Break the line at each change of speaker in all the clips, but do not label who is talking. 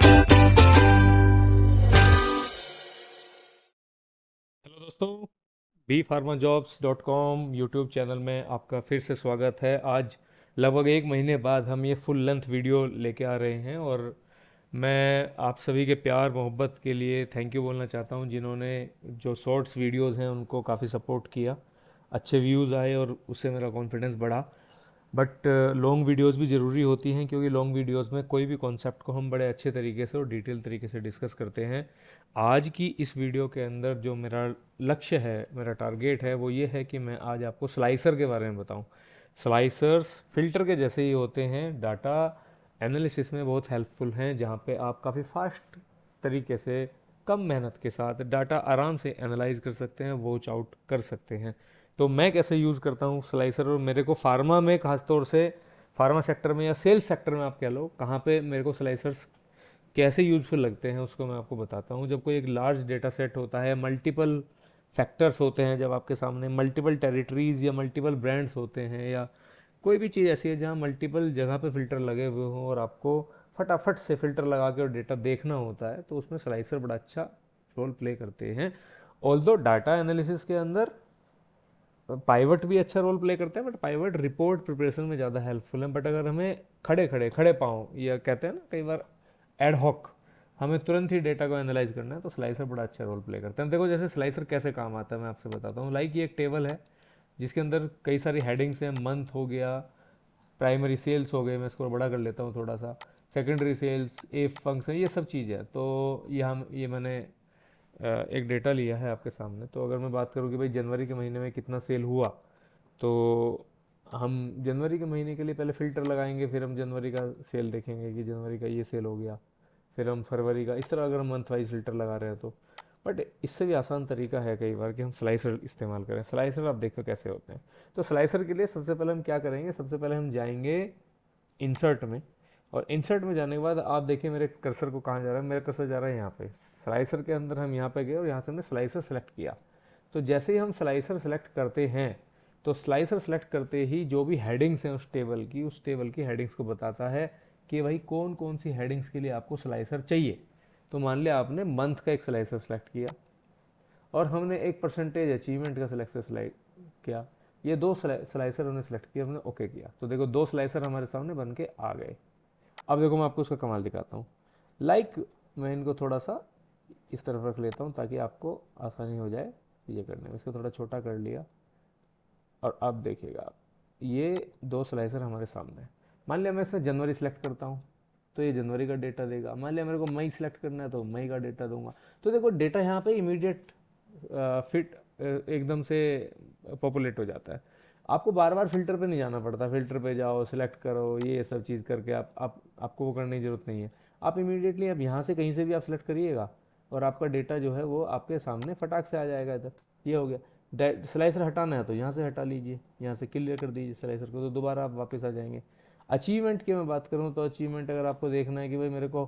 Hello दोस्तों, bfarmajobs.com YouTube channel में आपका फिर से स्वागत है। आज लगभग एक महीने बाद हम ये फुल लेंथ वीडियो लेके आ रहे हैं और मैं आप सभी के प्यार मोहब्बत के लिए थैंक यू बोलना चाहता हूँ, जिन्होंने जो शॉर्ट्स वीडियोस हैं उनको काफ़ी सपोर्ट किया, अच्छे व्यूज़ आए और उससे मेरा कॉन्फिडेंस बढ़ा। बट लॉन्ग वीडियोस भी ज़रूरी होती हैं, क्योंकि लॉन्ग वीडियोस में कोई भी कॉन्सेप्ट को हम बड़े अच्छे तरीके से और डिटेल तरीके से डिस्कस करते हैं। आज की इस वीडियो के अंदर जो मेरा लक्ष्य है, मेरा टारगेट है, वो ये है कि मैं आज आपको स्लाइसर के बारे में बताऊं। स्लाइसर्स फिल्टर के जैसे ही होते हैं, डाटा एनालिसिस में बहुत हेल्पफुल हैं, जहाँ पे आप काफ़ी फास्ट तरीके से कम मेहनत के साथ डाटा आराम से एनालाइज कर सकते हैं, वॉच आउट कर सकते हैं। तो मैं कैसे यूज़ करता हूँ स्लाइसर, और मेरे को फार्मा में खास तौर से, फार्मा सेक्टर में या सेल्स सेक्टर में आप कह लो, कहाँ पे मेरे को स्लाइसर्स कैसे यूजफुल लगते हैं उसको मैं आपको बताता हूँ। जब कोई एक लार्ज डेटा सेट होता है, मल्टीपल फैक्टर्स होते हैं, जब आपके सामने मल्टीपल टेरिटरीज या मल्टीपल ब्रांड्स होते हैं, या कोई भी चीज़ ऐसी है जहाँ मल्टीपल जगह पे फ़िल्टर लगे हुए हों और आपको फटाफट से फ़िल्टर लगा के और डेटा देखना होता है, तो उसमें स्लाइसर बड़ा अच्छा रोल प्ले करते हैं। ऑल्दो डाटा एनालिसिस के अंदर पाइवट भी अच्छा रोल प्ले करता है, बट पाइवट रिपोर्ट प्रिपरेशन में ज़्यादा हेल्पफुल है। बट अगर हमें खड़े पाँव, या कहते हैं ना कई बार एड हॉक, हमें तुरंत ही डेटा को एनालाइज करना है, तो स्लाइसर बड़ा अच्छा रोल प्ले करता है। देखो जैसे स्लाइसर कैसे काम आता है मैं आपसे बताता हूँ। लाइक ये एक टेबल है जिसके अंदर कई सारी हेडिंग्स हैं। मंथ हो गया, प्राइमरी सेल्स हो गए, मैं इसको बड़ा कर लेता हूँ थोड़ा सा, सेकेंडरी सेल्स, एफ फंक्शन, ये सब चीज़ है। तो ये मैंने एक डेटा लिया है आपके सामने। तो अगर मैं बात करूँ कि भाई जनवरी के महीने में कितना सेल हुआ, तो हम जनवरी के महीने के लिए पहले फ़िल्टर लगाएंगे, फिर हम जनवरी का सेल देखेंगे कि जनवरी का ये सेल हो गया, फिर हम फरवरी का, इस तरह अगर हम मंथ वाइज फ़िल्टर लगा रहे हैं तो। बट इससे भी आसान तरीका है कई बार कि हम स्लाइसर इस्तेमाल करें। स्लाइसर आप देखो कैसे होते हैं। तो स्लाइसर के लिए सबसे पहले हम क्या करेंगे, सबसे पहले हम जाएंगे इंसर्ट में, और इंसर्ट में जाने के बाद आप देखिए मेरे कर्सर को कहाँ जा रहा है, मेरा कर्सर जा रहा है यहाँ पे स्लाइसर के अंदर। हम यहाँ पे गए और यहाँ से हमने स्लाइसर सेलेक्ट किया। तो जैसे ही हम स्लाइसर सेलेक्ट करते हैं, तो स्लाइसर सेलेक्ट करते ही जो भी हेडिंग्स हैं उस टेबल की हेडिंग्स को बताता है कि भाई कौन कौन सी हेडिंग्स के लिए आपको स्लाइसर चाहिए। तो मान लिया आपने मंथ का एक स्लाइसर सेलेक्ट किया, और हमने एक परसेंटेज अचीवमेंट का सिलेक्शन सिलेक्ट किया। ये दो स्लाइसर हमने सेलेक्ट किया, हमने ओके किया, तो देखो दो स्लाइसर हमारे सामने बन के आ गए। अब देखो मैं आपको उसका कमाल दिखाता हूँ। लाइक मैं इनको थोड़ा सा इस तरफ रख लेता हूँ ताकि आपको आसानी हो जाए ये करने में। इसको थोड़ा छोटा कर लिया, और अब देखिएगा आप, ये दो स्लाइसर हमारे सामने हैं। मान लिया मैं इसमें जनवरी सेलेक्ट करता हूँ, तो ये जनवरी का डेटा देगा। मान लिया मेरे को मई सेलेक्ट करना है, तो मई का डेटा दूंगा। तो देखो डेटा यहाँ पे इमीडिएट फिट एकदम से पॉपुलेट हो जाता है। आपको बार बार फिल्टर पे नहीं जाना पड़ता, फिल्टर पे जाओ, सिलेक्ट करो, ये सब चीज़ करके आपको वो करने की ज़रूरत नहीं है। आप इमीडिएटली आप यहाँ से कहीं से भी आप सिलेक्ट करिएगा, और आपका डेटा जो है वो आपके सामने फटाक से आ जाएगा इधर। ये हो गया। स्लाइसर हटाना है तो यहाँ से हटा लीजिए, यहाँ से क्लियर कर दीजिए स्लाइसर को, तो दोबारा आप वापस आ जाएंगे। अचीवमेंट की मैं बात करूँ तो अचीवमेंट अगर आपको देखना है कि भाई मेरे को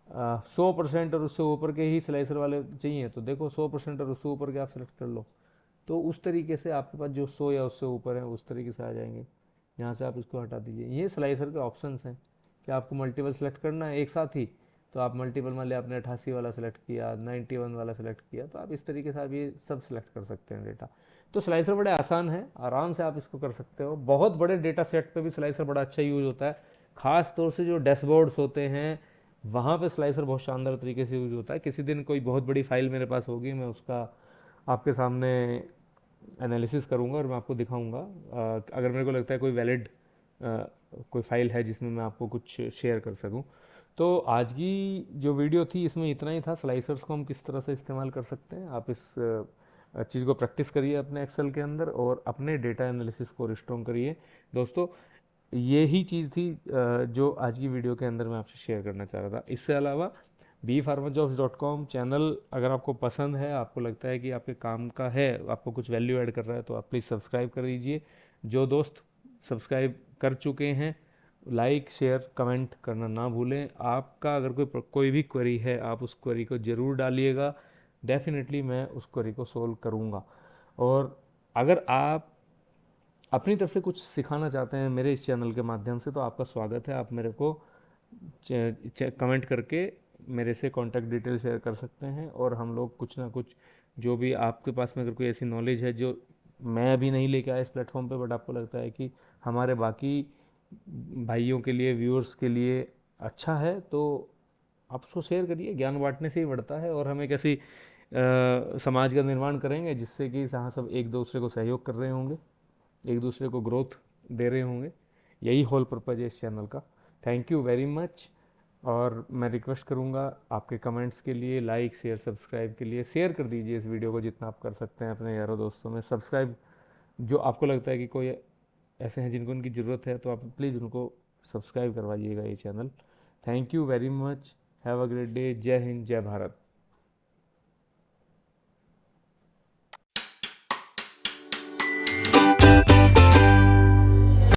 100% और उससे ऊपर के ही स्लाइसर वाले चाहिए, तो देखो 100% और उससे ऊपर के आप सेलेक्ट कर लो। तो उस तरीके से आपके पास जो 100 या उससे ऊपर है उस तरीके से आ जाएंगे। यहाँ से आप इसको हटा दीजिए। ये स्लाइसर के ऑप्शंस हैं कि आपको मल्टीपल सेलेक्ट करना है एक साथ ही, तो आप मल्टीपल, मान लिया आपने 88 वाला सेलेक्ट किया, 91 वाला सेलेक्ट किया, तो आप इस तरीके से आप ये सब सेलेक्ट कर सकते हैं डेटा। तो स्लाइसर बड़े आसान है, आराम से आप इसको कर सकते हो। बहुत बड़े डेटा सेट पे भी स्लाइसर बड़ा अच्छा यूज होता है। खास तौर से जो डैशबोर्ड्स होते हैं वहाँ पे स्लाइसर बहुत शानदार तरीके से यूज होता है। किसी दिन कोई बहुत बड़ी फाइल मेरे पास होगी, मैं उसका आपके सामने एनालिसिस करूँगा और मैं आपको दिखाऊंगा। अगर मेरे को लगता है कोई वैलिड कोई फाइल है जिसमें मैं आपको कुछ शेयर कर सकूं। तो आज की जो वीडियो थी इसमें इतना ही था। स्लाइसर्स को हम किस तरह से इस्तेमाल कर सकते हैं, आप इस चीज़ को प्रैक्टिस करिए अपने एक्सेल के अंदर, और अपने डेटा एनालिसिस को स्ट्रॉन्ग करिए। दोस्तों, ये ही चीज़ थी जो आज की वीडियो के अंदर मैं आपसे शेयर करना चाह रहा था। इससे अलावा bfarmajobs.com चैनल अगर आपको पसंद है, आपको लगता है कि आपके काम का है, आपको कुछ वैल्यू ऐड कर रहा है, तो आप प्लीज़ सब्सक्राइब कर दीजिए। जो दोस्त सब्सक्राइब कर चुके हैं, लाइक शेयर कमेंट करना ना भूलें। आपका अगर कोई भी क्वेरी है, आप उस क्वेरी को ज़रूर डालिएगा, डेफिनेटली मैं उस क्वेरी को सोल्व करूँगा। और अगर आप अपनी तरफ से कुछ सिखाना चाहते हैं मेरे इस चैनल के माध्यम से, तो आपका स्वागत है। आप मेरे को कमेंट करके मेरे से कांटेक्ट डिटेल शेयर कर सकते हैं, और हम लोग कुछ ना कुछ, जो भी आपके पास में अगर कोई ऐसी नॉलेज है जो मैं अभी नहीं लेके आया इस प्लेटफॉर्म पे, बट आपको लगता है कि हमारे बाकी भाइयों के लिए, व्यूअर्स के लिए अच्छा है, तो आप उसको शेयर करिए। ज्ञान बांटने से ही बढ़ता है, और हम एक ऐसी समाज का निर्माण करेंगे जिससे कि जहाँ सब एक दूसरे को सहयोग कर रहे होंगे, एक दूसरे को ग्रोथ दे रहे होंगे। यही होल पर्पज है इस चैनल का। Thank you very much. और मैं रिक्वेस्ट करूँगा आपके कमेंट्स के लिए, लाइक शेयर सब्सक्राइब के लिए, शेयर कर दीजिए इस वीडियो को जितना आप कर सकते हैं अपने यारों दोस्तों में। सब्सक्राइब, जो आपको लगता है कि कोई ऐसे हैं जिनको उनकी ज़रूरत है, तो आप प्लीज़ उनको सब्सक्राइब करवाइएगा ये channel. Thank you very much. Have a great day. जय हिंद, जय भारत।